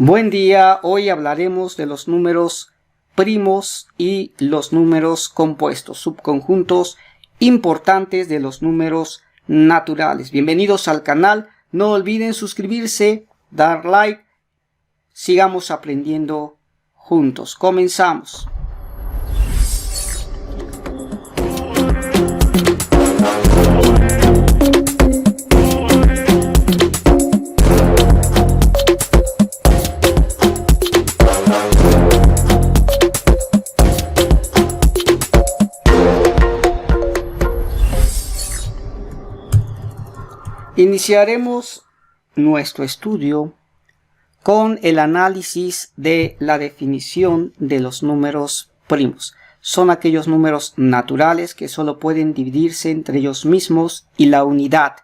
Buen día, hoy hablaremos de los números primos y los números compuestos, subconjuntos importantes de los números naturales. Bienvenidos al canal, no olviden suscribirse, dar like, sigamos aprendiendo juntos. Comenzamos. Iniciaremos nuestro estudio con el análisis de la definición de los números primos. Son aquellos números naturales que solo pueden dividirse entre ellos mismos y la unidad.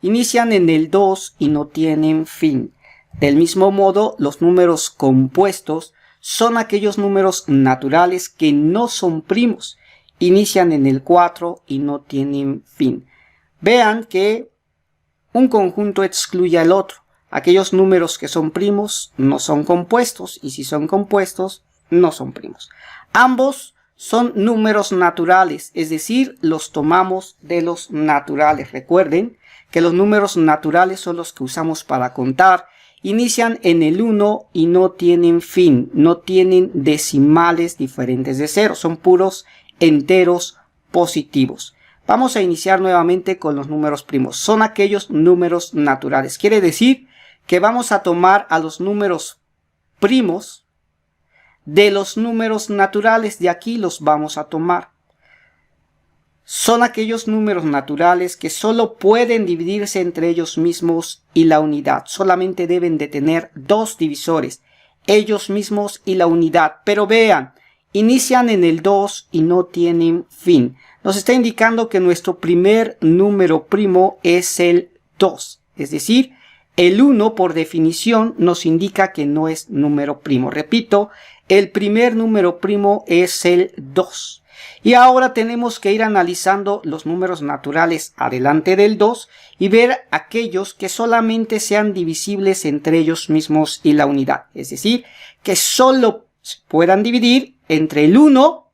Inician en el 2 y no tienen fin. Del mismo modo, los números compuestos son aquellos números naturales que no son primos. Inician en el 4 y no tienen fin. Vean que un conjunto excluye al otro. Aquellos números que son primos no son compuestos y si son compuestos no son primos. Ambos son números naturales, es decir, los tomamos de los naturales. Recuerden que los números naturales son los que usamos para contar. Inician en el 1 y no tienen fin, no tienen decimales diferentes de 0, son puros enteros positivos. Vamos a iniciar nuevamente con los números primos. Son aquellos números naturales. Quiere decir que vamos a tomar a los números primos de los números naturales. De aquí los vamos a tomar. Son aquellos números naturales que solo pueden dividirse entre ellos mismos y la unidad. Solamente deben de tener dos divisores, ellos mismos y la unidad. Pero vean, inician en el 2 y no tienen fin. Nos está indicando que nuestro primer número primo es el 2. Es decir, el 1 por definición nos indica que no es número primo. Repito, el primer número primo es el 2. Y ahora tenemos que ir analizando los números naturales adelante del 2 y ver aquellos que solamente sean divisibles entre ellos mismos y la unidad. Es decir, que solo puedan dividir entre el 1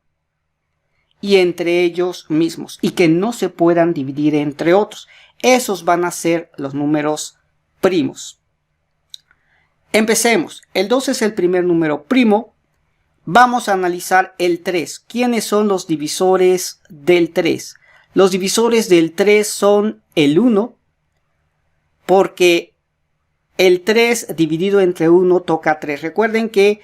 y entre ellos mismos y que no se puedan dividir entre otros. Esos van a ser los números primos. Empecemos. El 2 es el primer número primo. Vamos a analizar el 3. ¿Quiénes son los divisores del 3? Los divisores del 3 son el 1, porque el 3 dividido entre 1 toca 3. Recuerden que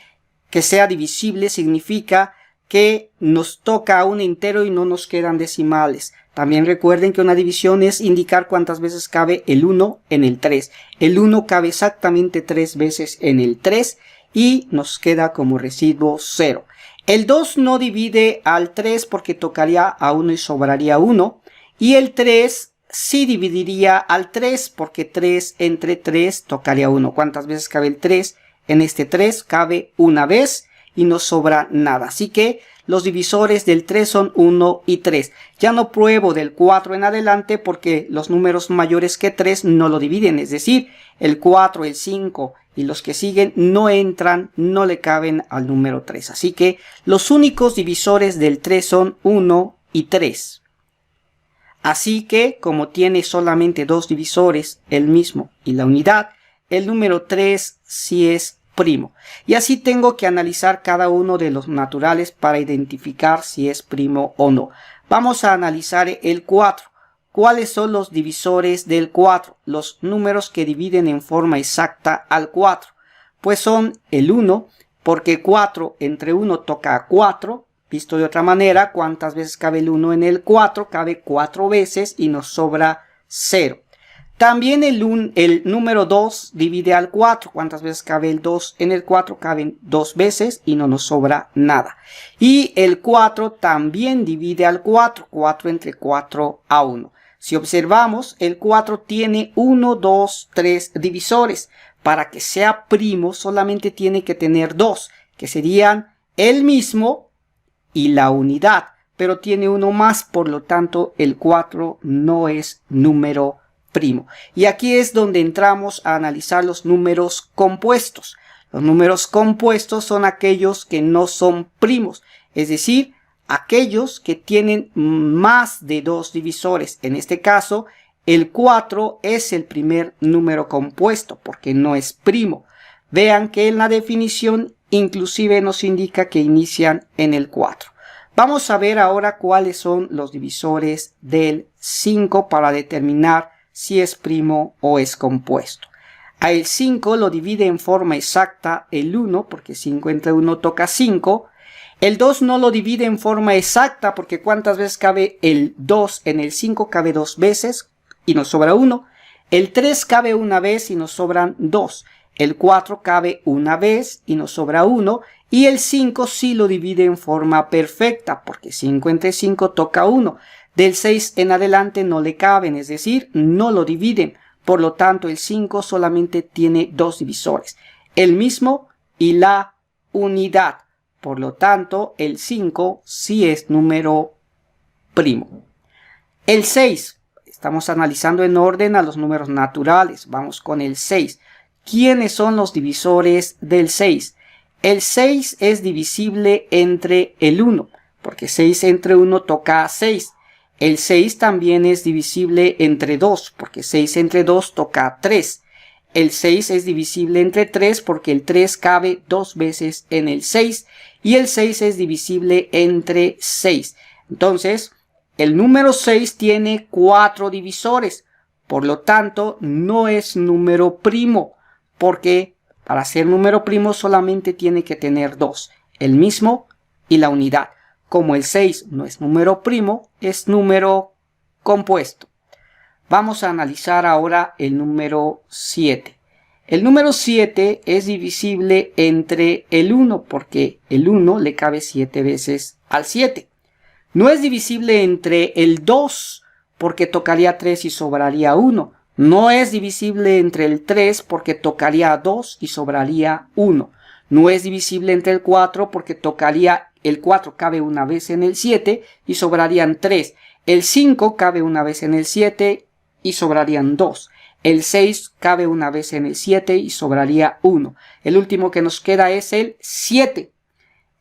sea divisible significa que nos toca un entero y no nos quedan decimales. También recuerden que una división es indicar cuántas veces cabe el 1 en el 3. El 1 cabe exactamente 3 veces en el 3 y nos queda como residuo 0. El 2 no divide al 3 porque tocaría a 1 y sobraría 1. Y el 3 sí dividiría al 3 porque 3 entre 3 tocaría 1. ¿Cuántas veces cabe el 3? En este 3 cabe una vez y no sobra nada. Así que los divisores del 3 son 1 y 3. Ya no pruebo del 4 en adelante porque los números mayores que 3 no lo dividen. Es decir, el 4, el 5 y los que siguen no entran, no le caben al número 3. Así que los únicos divisores del 3 son 1 y 3. Así que como tiene solamente dos divisores, el mismo y la unidad, el número 3 sí es primo. Y así tengo que analizar cada uno de los naturales para identificar si es primo o no. Vamos a analizar el 4. ¿Cuáles son los divisores del 4? Los números que dividen en forma exacta al 4. Pues son el 1, porque 4 entre 1 toca a 4. Visto de otra manera, ¿cuántas veces cabe el 1 en el 4? Cabe 4 veces y nos sobra 0. También el número 2 divide al 4. ¿Cuántas veces cabe el 2 en el 4? Caben 2 veces y no nos sobra nada. Y el 4 también divide al 4. 4 entre 4 a 1. Si observamos, el 4 tiene 1, 2, 3 divisores. Para que sea primo solamente tiene que tener 2, que serían el mismo y la unidad. Pero tiene uno más, por lo tanto el 4 no es número primo. Y aquí es donde entramos a analizar los números compuestos. Los números compuestos son aquellos que no son primos, es decir, aquellos que tienen más de 2 divisores. En este caso, el 4 es el primer número compuesto porque no es primo. Vean que en la definición inclusive nos indica que inician en el 4. Vamos a ver ahora cuáles son los divisores del 5 para determinar si es primo o es compuesto. A el 5 lo divide en forma exacta el 1, porque 5 entre 1 toca 5. El 2 no lo divide en forma exacta, porque ¿cuántas veces cabe el 2 en el 5? Cabe 2 veces y nos sobra 1. El 3 cabe una vez y nos sobran 2. El 4 cabe una vez y nos sobra 1. Y el 5 sí lo divide en forma perfecta, porque 5 entre 5 toca 1. Del 6 en adelante no le caben, es decir, no lo dividen. Por lo tanto, el 5 solamente tiene 2 divisores, el mismo y la unidad. Por lo tanto, el 5 sí es número primo. El 6, estamos analizando en orden a los números naturales. Vamos con el 6. ¿Quiénes son los divisores del 6? El 6 es divisible entre el 1, porque 6 entre 1 toca 6. El 6 también es divisible entre 2, porque 6 entre 2 toca 3. El 6 es divisible entre 3 porque el 3 cabe 2 veces en el 6. Y el 6 es divisible entre 6. Entonces, el número 6 tiene 4 divisores. Por lo tanto, no es número primo, porque para ser número primo solamente tiene que tener 2, el mismo y la unidad. Como el 6 no es número primo, es número compuesto. Vamos a analizar ahora el número 7. El número 7 es divisible entre el 1 porque el 1 le cabe 7 veces al 7. No es divisible entre el 2 porque tocaría 3 y sobraría 1. No es divisible entre el 3 porque tocaría 2 y sobraría 1. No es divisible entre el 4 porque tocaría el 4 cabe una vez en el 7 y sobrarían 3. El 5 cabe una vez en el 7 y sobrarían 2. El 6 cabe una vez en el 7 y sobraría 1. El último que nos queda es el 7.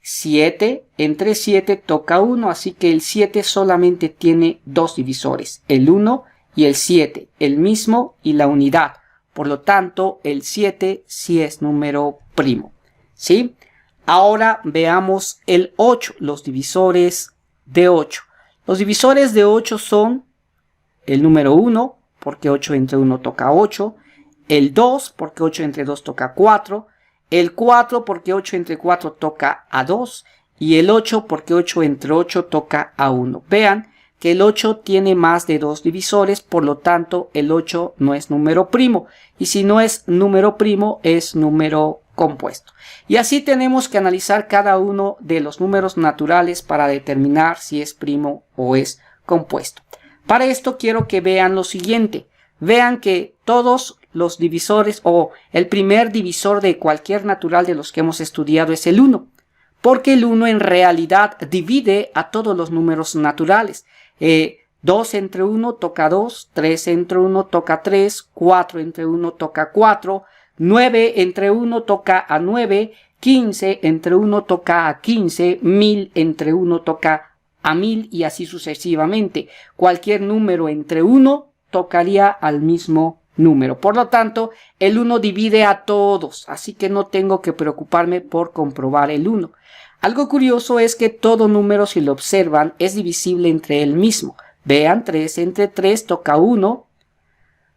7 entre 7 toca 1, así que el 7 solamente tiene 2 divisores, el 1 y el 7, el mismo y la unidad. Por lo tanto, el 7 sí es número primo. ¿Sí? Ahora veamos el 8, los divisores de 8. Los divisores de 8 son el número 1, porque 8 entre 1 toca 8, el 2, porque 8 entre 2 toca 4, el 4, porque 8 entre 4 toca a 2, y el 8, porque 8 entre 8 toca a 1. Vean que el 8 tiene más de 2 divisores, por lo tanto el 8 no es número primo, y si no es número primo es número compuesto. Y así tenemos que analizar cada uno de los números naturales para determinar si es primo o es compuesto. Para esto quiero que vean lo siguiente. Vean que todos los divisores o el primer divisor de cualquier natural de los que hemos estudiado es el 1. Porque el 1 en realidad divide a todos los números naturales. 2 entre 1 toca 2, 3 entre 1 toca 3, 4 entre 1 toca 4, 9 entre 1 toca a 9, 15 entre 1 toca a 15, 1000 entre 1 toca a 1000 y así sucesivamente. Cualquier número entre 1 tocaría al mismo número. Por lo tanto, el 1 divide a todos, así que no tengo que preocuparme por comprobar el 1. Algo curioso es que todo número, si lo observan, es divisible entre él mismo. Vean, 3 entre 3 toca 1,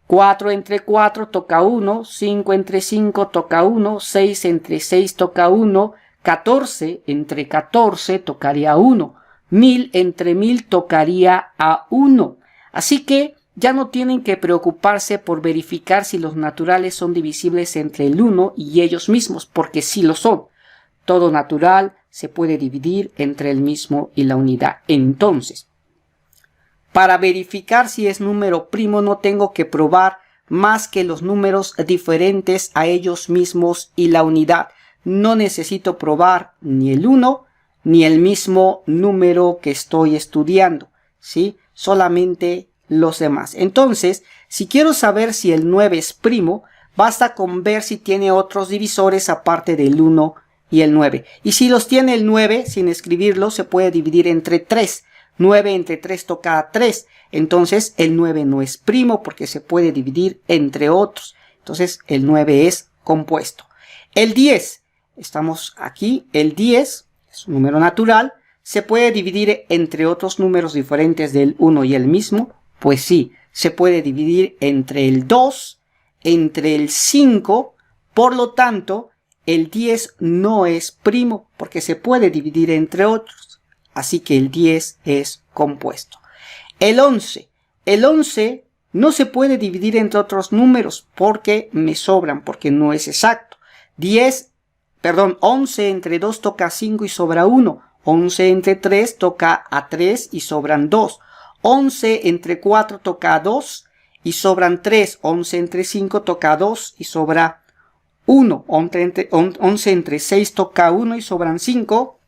4 entre 4 toca 1, 5 entre 5 toca 1, 6 entre 6 toca 1, 14 entre 14 tocaría 1, 1000 entre 1000 tocaría a 1. Así que ya no tienen que preocuparse por verificar si los naturales son divisibles entre el 1 y ellos mismos, porque sí lo son. Todo natural se puede dividir entre el mismo y la unidad. Entonces, para verificar si es número primo no tengo que probar más que los números diferentes a ellos mismos y la unidad. No necesito probar ni el 1 ni el mismo número que estoy estudiando, ¿sí? Solamente los demás. Entonces, si quiero saber si el 9 es primo, Basta con ver si tiene otros divisores aparte del 1 y el 9. Y si los tiene el 9, sin escribirlo, se puede dividir entre 3. 9 entre 3 toca 3. Entonces el 9 no es primo porque se puede dividir entre otros. Entonces el 9 es compuesto. El 10, estamos aquí, el 10 es un número natural. ¿Se puede dividir entre otros números diferentes del 1 y el mismo? Pues sí, se puede dividir entre el 2, entre el 5, por lo tanto, el 10 no es primo porque se puede dividir entre otros. Así que el 10 es compuesto. El 11. El 11 no se puede dividir entre otros números porque me sobran, porque no es exacto. 11 entre 2 toca 5 y sobra 1. 11 entre 3 toca a 3 y sobran 2. 11 entre 4 toca a 2 y sobran 3. 11 entre 5 toca a 2 y sobra 1. 11 entre 6 toca 1 y sobran 5.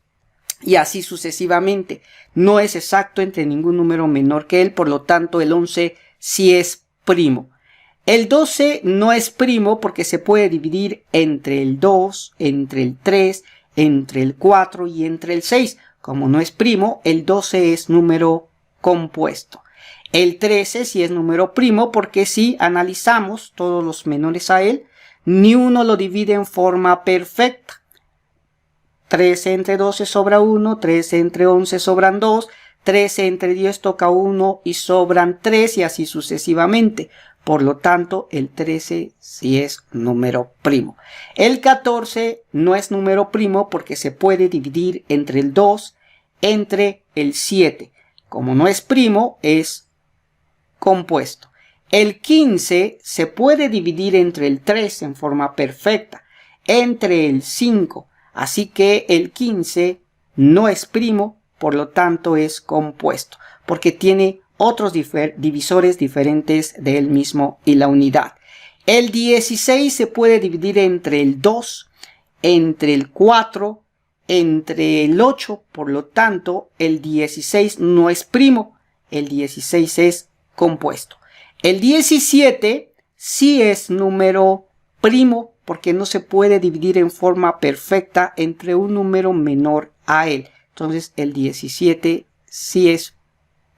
Y así sucesivamente. No es exacto entre ningún número menor que él, por lo tanto el 11 sí es primo. El 12 no es primo porque se puede dividir entre el 2, entre el 3, entre el 4 y entre el 6. Como no es primo, el 12 es número compuesto. El 13 sí es número primo porque si analizamos todos los menores a él, ni uno lo divide en forma perfecta. 13 entre 12 sobra 1, 13 entre 11 sobran 2, 13 entre 10 toca 1 y sobran 3 y así sucesivamente. Por lo tanto, el 13 sí es número primo. El 14 no es número primo porque se puede dividir entre el 2, entre el 7. Como no es primo, es compuesto. El 15 se puede dividir entre el 3 en forma perfecta, entre el 5. Así que el 15 no es primo, por lo tanto es compuesto, porque tiene otros divisores diferentes del mismo y la unidad. El 16 se puede dividir entre el 2, entre el 4, entre el 8, por lo tanto el 16 no es primo, el 16 es compuesto. El 17 sí es número primo porque no se puede dividir en forma perfecta entre un número menor a él. Entonces el 17 sí es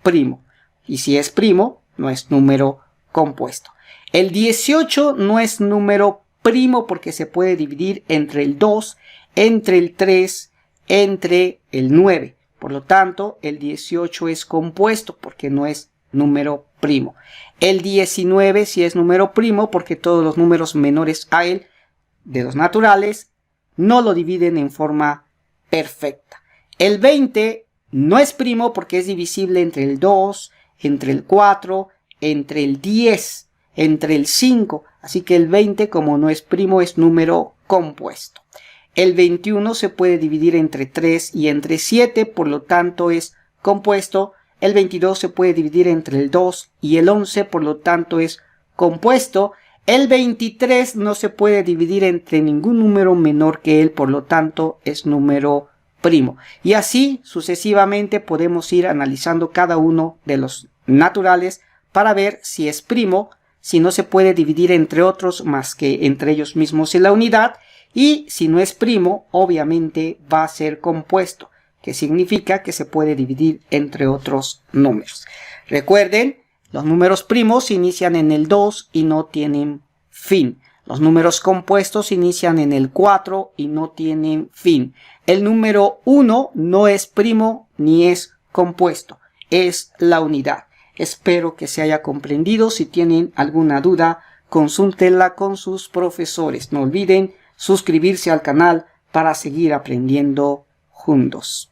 primo. Y si es primo, no es número compuesto. El 18 no es número primo porque se puede dividir entre el 2, entre el 3, entre el 9. Por lo tanto, el 18 es compuesto porque no es número primo. El 19 sí es número primo porque todos los números menores a él, de los naturales, no lo dividen en forma perfecta. El 20 no es primo porque es divisible entre el 2, entre el 4, entre el 10, entre el 5. Así que el 20, como no es primo, es número compuesto. El 21 se puede dividir entre 3 y entre 7, por lo tanto es compuesto. El 22 se puede dividir entre el 2 y el 11, por lo tanto es compuesto. El 23 no se puede dividir entre ningún número menor que él, por lo tanto es número primo. Y así sucesivamente podemos ir analizando cada uno de los naturales para ver si es primo, si no se puede dividir entre otros más que entre ellos mismos y la unidad, y si no es primo, obviamente va a ser compuesto, que significa que se puede dividir entre otros números. Recuerden, los números primos inician en el 2 y no tienen fin. Los números compuestos inician en el 4 y no tienen fin. El número 1 no es primo ni es compuesto, es la unidad. Espero que se haya comprendido. Si tienen alguna duda, consúltenla con sus profesores. No olviden suscribirse al canal para seguir aprendiendo juntos.